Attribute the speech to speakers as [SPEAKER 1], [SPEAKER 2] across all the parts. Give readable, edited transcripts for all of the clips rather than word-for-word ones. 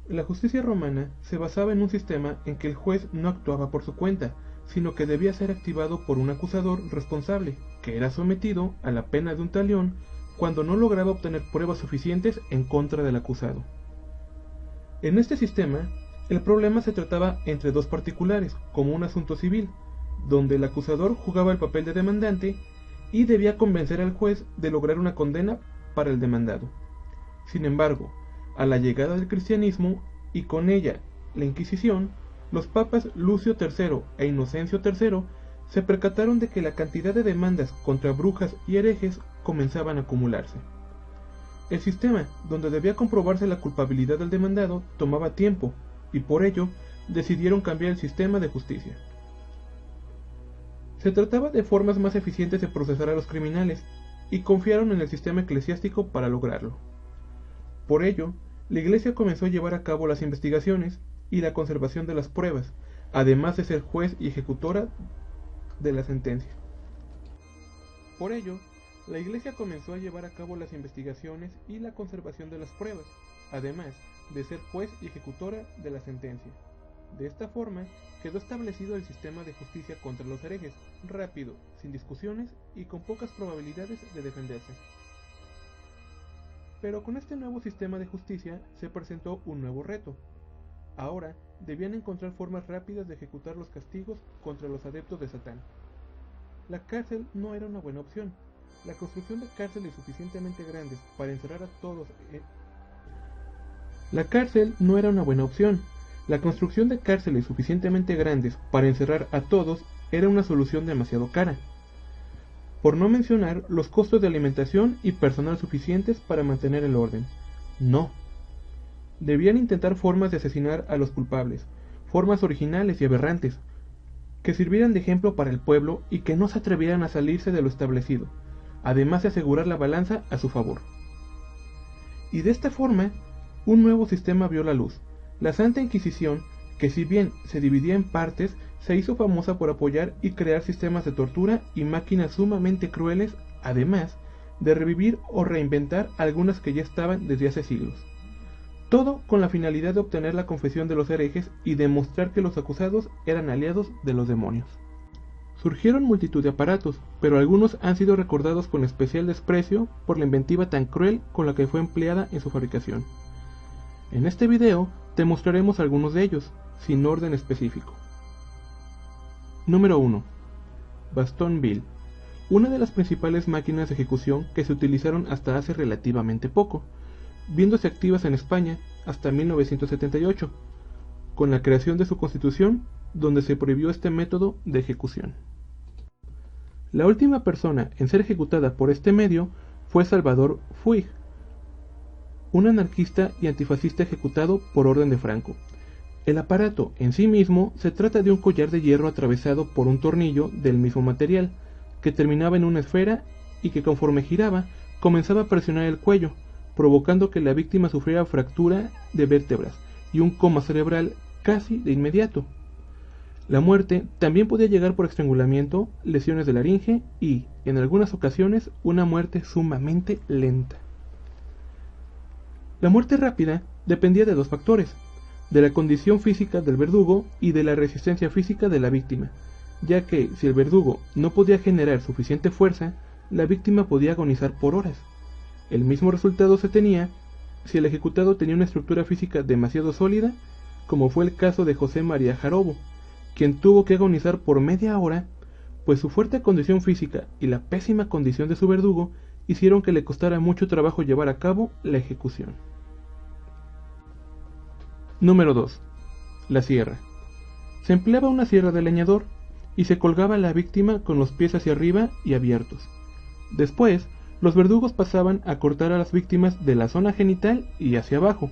[SPEAKER 1] La justicia romana se basaba en un sistema en que el juez no actuaba por su cuenta, sino que debía ser activado por un acusador responsable, que era sometido a la pena de un talión cuando no lograba obtener pruebas suficientes en contra del acusado. En este sistema, el problema se trataba entre dos particulares, como un asunto civil, donde el acusador jugaba el papel de demandante y debía convencer al juez de lograr una condena para el demandado. Sin embargo, a la llegada del cristianismo y con ella la Inquisición, los papas Lucio III e Inocencio III se percataron de que la cantidad de demandas contra brujas y herejes comenzaban a acumularse. El sistema, donde debía comprobarse la culpabilidad del demandado, tomaba tiempo, y por ello decidieron cambiar el sistema de justicia. Se trataba de formas más eficientes de procesar a los criminales, y confiaron en el sistema eclesiástico para lograrlo. Por ello, la Iglesia comenzó a llevar a cabo las investigaciones y la conservación de las pruebas, además de ser juez y ejecutora de la sentencia. Por ello, la Iglesia comenzó a llevar a cabo las investigaciones y la conservación de las pruebas, además de ser juez y ejecutora de la sentencia. De esta forma, quedó establecido el sistema de justicia contra los herejes, rápido, sin discusiones y con pocas probabilidades de defenderse. Pero con este nuevo sistema de justicia se presentó un nuevo reto. Ahora debían encontrar formas rápidas de ejecutar los castigos contra los adeptos de Satán. La cárcel no era una buena opción. La construcción de cárceles suficientemente grandes para encerrar a todos era una solución demasiado cara. Por no mencionar los costos de alimentación y personal suficientes para mantener el orden. No. Debían intentar formas de asesinar a los culpables, formas originales y aberrantes, que sirvieran de ejemplo para el pueblo y que no se atrevieran a salirse de lo establecido, además de asegurar la balanza a su favor. Y de esta forma, un nuevo sistema vio la luz, la Santa Inquisición, que si bien se dividía en partes, se hizo famosa por apoyar y crear sistemas de tortura y máquinas sumamente crueles, además de revivir o reinventar algunas que ya estaban desde hace siglos. Todo con la finalidad de obtener la confesión de los herejes y demostrar que los acusados eran aliados de los demonios. Surgieron multitud de aparatos, pero algunos han sido recordados con especial desprecio por la inventiva tan cruel con la que fue empleada en su fabricación. En este video te mostraremos algunos de ellos, sin orden específico. Número 1. Bastón Vil, una de las principales máquinas de ejecución que se utilizaron hasta hace relativamente poco, viéndose activas en España hasta 1978, con la creación de su constitución, donde se prohibió este método de ejecución. La última persona en ser ejecutada por este medio fue Salvador Puig, un anarquista y antifascista ejecutado por orden de Franco. El aparato en sí mismo se trata de un collar de hierro atravesado por un tornillo del mismo material, que terminaba en una esfera y que conforme giraba comenzaba a presionar el cuello, provocando que la víctima sufriera fractura de vértebras y un coma cerebral casi de inmediato. La muerte también podía llegar por estrangulamiento, lesiones de laringe y, en algunas ocasiones, una muerte sumamente lenta. La muerte rápida dependía de dos factores, de la condición física del verdugo y de la resistencia física de la víctima, ya que si el verdugo no podía generar suficiente fuerza, la víctima podía agonizar por horas. El mismo resultado se tenía si el ejecutado tenía una estructura física demasiado sólida, como fue el caso de José María Jarobo, quien tuvo que agonizar por media hora, pues su fuerte condición física y la pésima condición de su verdugo hicieron que le costara mucho trabajo llevar a cabo la ejecución. Número 2. La sierra. Se empleaba una sierra de leñador y se colgaba a la víctima con los pies hacia arriba y abiertos. Después, los verdugos pasaban a cortar a las víctimas de la zona genital y hacia abajo.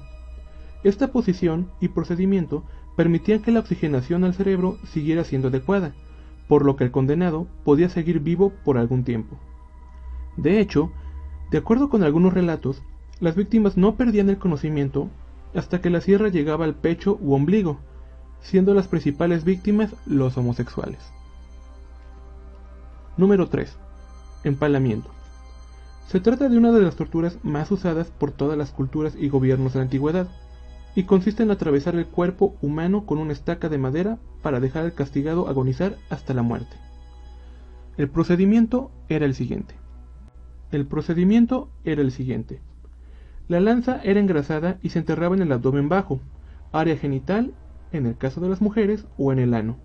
[SPEAKER 1] Esta posición y procedimiento permitían que la oxigenación al cerebro siguiera siendo adecuada, por lo que el condenado podía seguir vivo por algún tiempo. De hecho, de acuerdo con algunos relatos, las víctimas no perdían el conocimiento hasta que la sierra llegaba al pecho u ombligo, siendo las principales víctimas los homosexuales. Número 3. Empalamiento. Se trata de una de las torturas más usadas por todas las culturas y gobiernos de la antigüedad. y consiste en atravesar el cuerpo humano con una estaca de madera para dejar al castigado agonizar hasta la muerte. El procedimiento era el siguiente. La lanza era engrasada y se enterraba en el abdomen bajo, área genital, en el caso de las mujeres, o en el ano,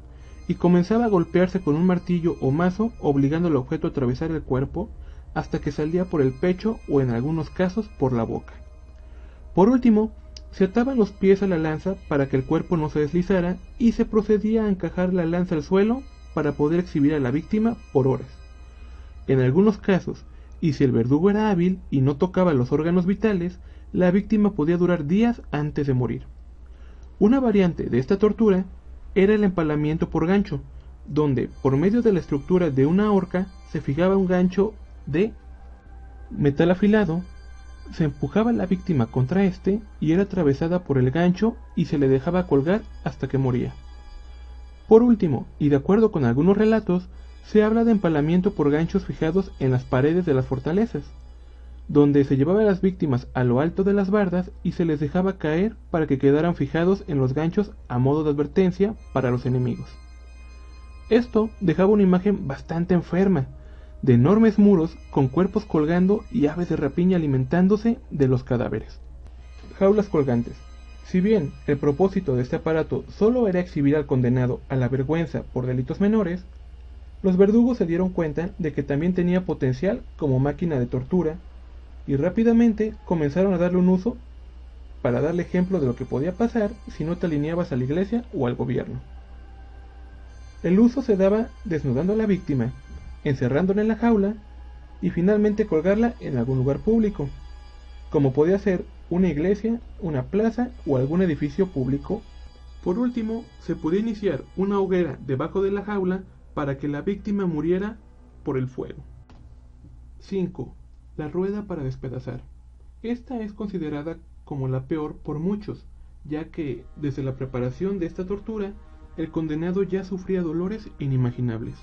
[SPEAKER 1] y comenzaba a golpearse con un martillo o mazo, obligando al objeto a atravesar el cuerpo hasta que salía por el pecho o en algunos casos por la boca. Por último, se ataban los pies a la lanza para que el cuerpo no se deslizara y se procedía a encajar la lanza al suelo para poder exhibir a la víctima por horas. En algunos casos, y si el verdugo era hábil y no tocaba los órganos vitales, la víctima podía durar días antes de morir. Una variante de esta tortura era el empalamiento por gancho, donde, por medio de la estructura de una horca, se fijaba un gancho de metal afilado, se empujaba a la víctima contra este y era atravesada por el gancho y se le dejaba colgar hasta que moría. Por último, y de acuerdo con algunos relatos, se habla de empalamiento por ganchos fijados en las paredes de las fortalezas, donde se llevaba a las víctimas a lo alto de las bardas y se les dejaba caer para que quedaran fijados en los ganchos a modo de advertencia para los enemigos. Esto dejaba una imagen bastante enferma, de enormes muros con cuerpos colgando y aves de rapiña alimentándose de los cadáveres. Jaulas colgantes. Si bien el propósito de este aparato solo era exhibir al condenado a la vergüenza por delitos menores, los verdugos se dieron cuenta de que también tenía potencial como máquina de tortura y rápidamente comenzaron a darle un uso para darle ejemplo de lo que podía pasar si no te alineabas a la iglesia o al gobierno. El uso se daba desnudando a la víctima, encerrándola en la jaula y finalmente colgarla en algún lugar público, como podía ser una iglesia, una plaza o algún edificio público. Por último, se podía iniciar una hoguera debajo de la jaula para que la víctima muriera por el fuego. 5. La rueda para despedazar. Esta es considerada como la peor por muchos, ya que desde la preparación de esta tortura, el condenado ya sufría dolores inimaginables.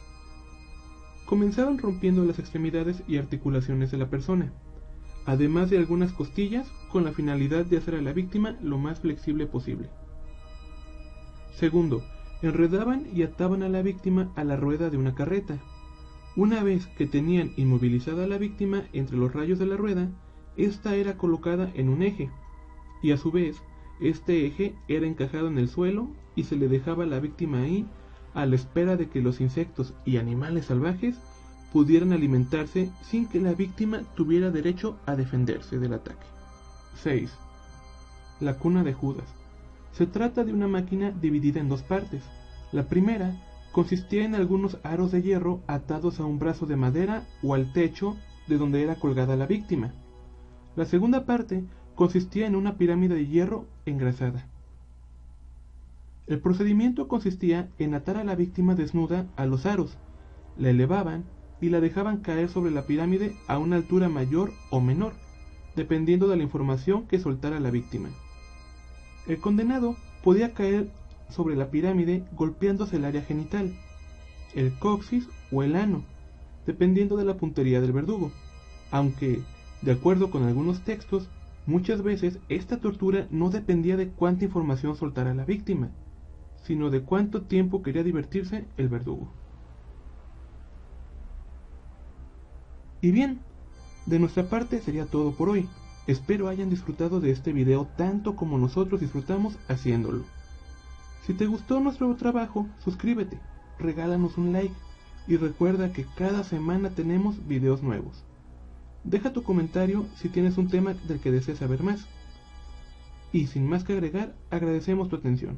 [SPEAKER 1] Comenzaban rompiendo las extremidades y articulaciones de la persona, además de algunas costillas, con la finalidad de hacer a la víctima lo más flexible posible. Segundo, enredaban y ataban a la víctima a la rueda de una carreta. Una vez que tenían inmovilizada a la víctima entre los rayos de la rueda, esta era colocada en un eje, y a su vez, este eje era encajado en el suelo y se le dejaba a la víctima ahí a la espera de que los insectos y animales salvajes pudieran alimentarse sin que la víctima tuviera derecho a defenderse del ataque. 6. La cuna de Judas. Se trata de una máquina dividida en dos partes. La primera consistía en algunos aros de hierro atados a un brazo de madera o al techo de donde era colgada la víctima. La segunda parte consistía en una pirámide de hierro engrasada. El procedimiento consistía en atar a la víctima desnuda a los aros, la elevaban y la dejaban caer sobre la pirámide a una altura mayor o menor, dependiendo de la información que soltara la víctima. El condenado podía caer sobre la pirámide golpeándose el área genital, el coxis o el ano, dependiendo de la puntería del verdugo, aunque, de acuerdo con algunos textos, muchas veces esta tortura no dependía de cuánta información soltara la víctima, sino de cuánto tiempo quería divertirse el verdugo. Y bien, de nuestra parte sería todo por hoy. Espero hayan disfrutado de este video tanto como nosotros disfrutamos haciéndolo. Si te gustó nuestro trabajo, suscríbete, regálanos un like y recuerda que cada semana tenemos videos nuevos. Deja tu comentario si tienes un tema del que desees saber más. Y sin más que agregar, agradecemos tu atención.